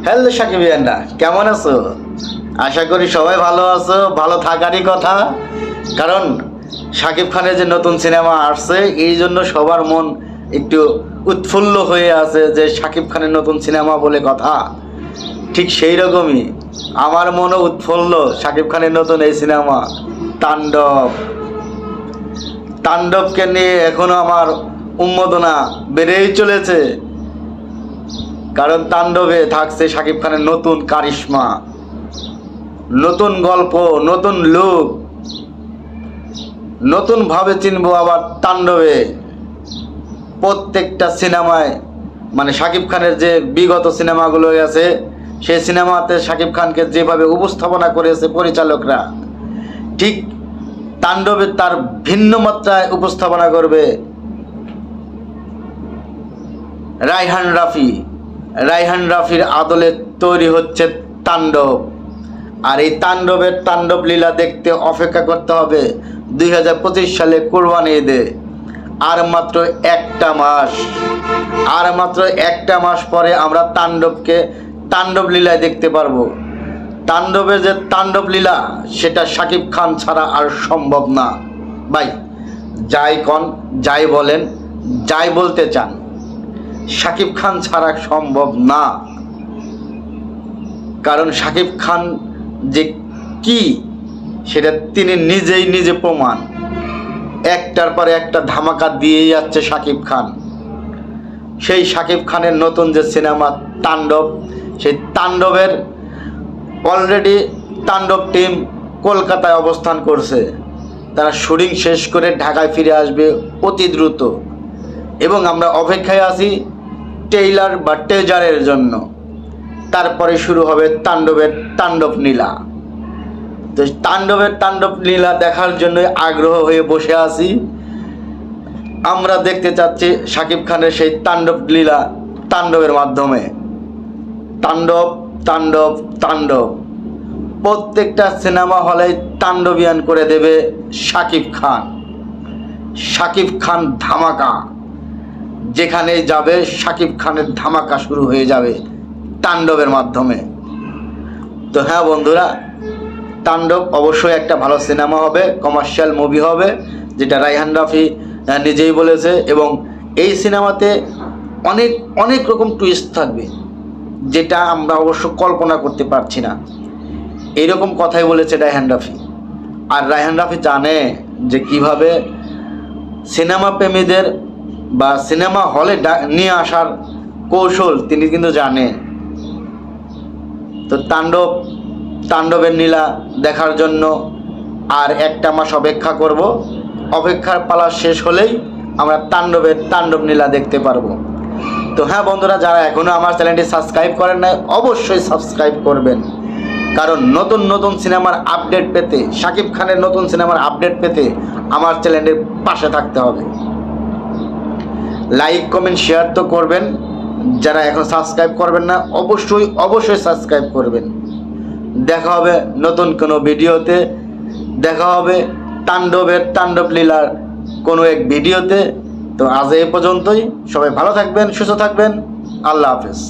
Hello সাকিবিয়ানরা, কেমন আছো? আশা করি সবাই ভালো আছো। ভালো থাকারই কথা, কারণ শাকিব খানের যে নতুন সিনেমা আসছে এই জন্য সবার মন একটু উৎফুল্ল হয়ে আছে যে শাকিব খানের নতুন সিনেমা বলে কথা। ঠিক সেই রকমই আমার মনও উৎফুল্ল শাকিব খানের নতুন এই সিনেমা তাণ্ডব। তাণ্ডবকে নিয়ে এখনো আমার উন্মাদনা বেড়েই চলেছে, কারণ তাণ্ডবে থাকছে শাকিব খানের নতুন কারিশমা, নতুন গল্প, নতুন লুক, নতুন ভাবে চিনবো আবার তাণ্ডবে। প্রত্যেকটা সিনেমায় মানে শাকিব খানের যে বিগত সিনেমাগুলো আছে সেই সিনেমাতে শাকিব খানকে যেভাবে উপস্থাপনা করেছে পরিচালকরা, ঠিক তাণ্ডবে তার ভিন্ন মাত্রায় উপস্থাপনা করবে রায়হান রাফি। রায়হান রাফির আদলে তৈরি হচ্ছে তাণ্ডব। আর এই তাণ্ডবের তাণ্ডব লীলা দেখতে অপেক্ষা করতে হবে 2025 সালে কোরবানি ঈদে। আর মাত্র একটা মাস পরে আমরা তাণ্ডবকে তাণ্ডব লীলায় দেখতে পারবো। তাণ্ডবের যে তাণ্ডব লীলা সেটা শাকিব খান ছাড়া আর সম্ভব না ভাই। যাই কন, যাই বলেন, যাই বলতে চান, শাকিব খান ছাড়া সম্ভব না। কারণ শাকিব খান যে কি সেটা তিনি নিজে প্রমাণ। একটার পর একটা ধামাকা দিয়েই যাচ্ছে শাকিব খান। সেই শাকিব খানের নতুন যে সিনেমা তাণ্ডব, সেই তাণ্ডবের অলরেডি তাণ্ডব টিম কলকাতায় অবস্থান করছে। তারা শুটিং শেষ করে ঢাকায় ফিরে আসবে অতি দ্রুত, এবং আমরা অপেক্ষায় আছি ট্রেইলার বা টেজারের জন্য। তারপরে শুরু হবে তাণ্ডবের তাণ্ডব লীলা। তো তাণ্ডবের তাণ্ডব লীলা দেখার জন্য আগ্রহ হয়ে বসে আছি। আমরা দেখতে চাচ্ছি শাকিব খানের সেই তাণ্ডব লীলা তাণ্ডবের মাধ্যমে। তাণ্ডব তাণ্ডব তাণ্ডব, প্রত্যেকটা সিনেমা হলে তাণ্ডবিয়ান করে দেবে শাকিব খান। শাকিব খান ধামাকা, যেখানেই যাবে শাকিব খানের ধামাকা শুরু হয়ে যাবে তাণ্ডবের মাধ্যমে। তো হ্যাঁ বন্ধুরা, তাণ্ডব অবশ্যই একটা ভালো সিনেমা হবে, কমার্শিয়াল মুভি হবে, যেটা রায়হান রাফি নিজেই বলেছে। এবং এই সিনেমাতে অনেক অনেক রকম টুইস্ট থাকবে, যেটা আমরা অবশ্য কল্পনা করতে পারছি না। এইরকম কথাই বলেছে রায়হান রাফি। আর রায়হান রাফি জানে যে কিভাবে সিনেমা প্রেমীদের বা সিনেমা হলে নিয়ে আসার কৌশল তিনি কিন্তু জানে। তো তাণ্ডবের লীলা দেখার জন্য আর একটা মাস অপেক্ষা করব। অপেক্ষার পালা শেষ হলেই আমরা তাণ্ডব লীলা দেখতে পারবো। তো হ্যাঁ বন্ধুরা, যারা এখনও আমার চ্যানেলটি সাবস্ক্রাইব করেন নাই অবশ্যই সাবস্ক্রাইব করবেন, কারণ নতুন সিনেমার আপডেট পেতে, শাকিব খানের নতুন সিনেমার আপডেট পেতে আমার চ্যানেলের পাশে থাকতে হবে। লাইক কমেন্ট শেয়ার তো করবেন। যারা এখন সাবস্ক্রাইব করবেন না অবশ্যই সাবস্ক্রাইব করবেন। দেখা হবে নতুন কোনো ভিডিওতে, দেখা হবে তাণ্ডব লীলার কোনো এক ভিডিওতে। তো আজ এই পর্যন্তই। সবাই ভালো থাকবেন, সুস্থ থাকবেন। আল্লাহ হাফেজ।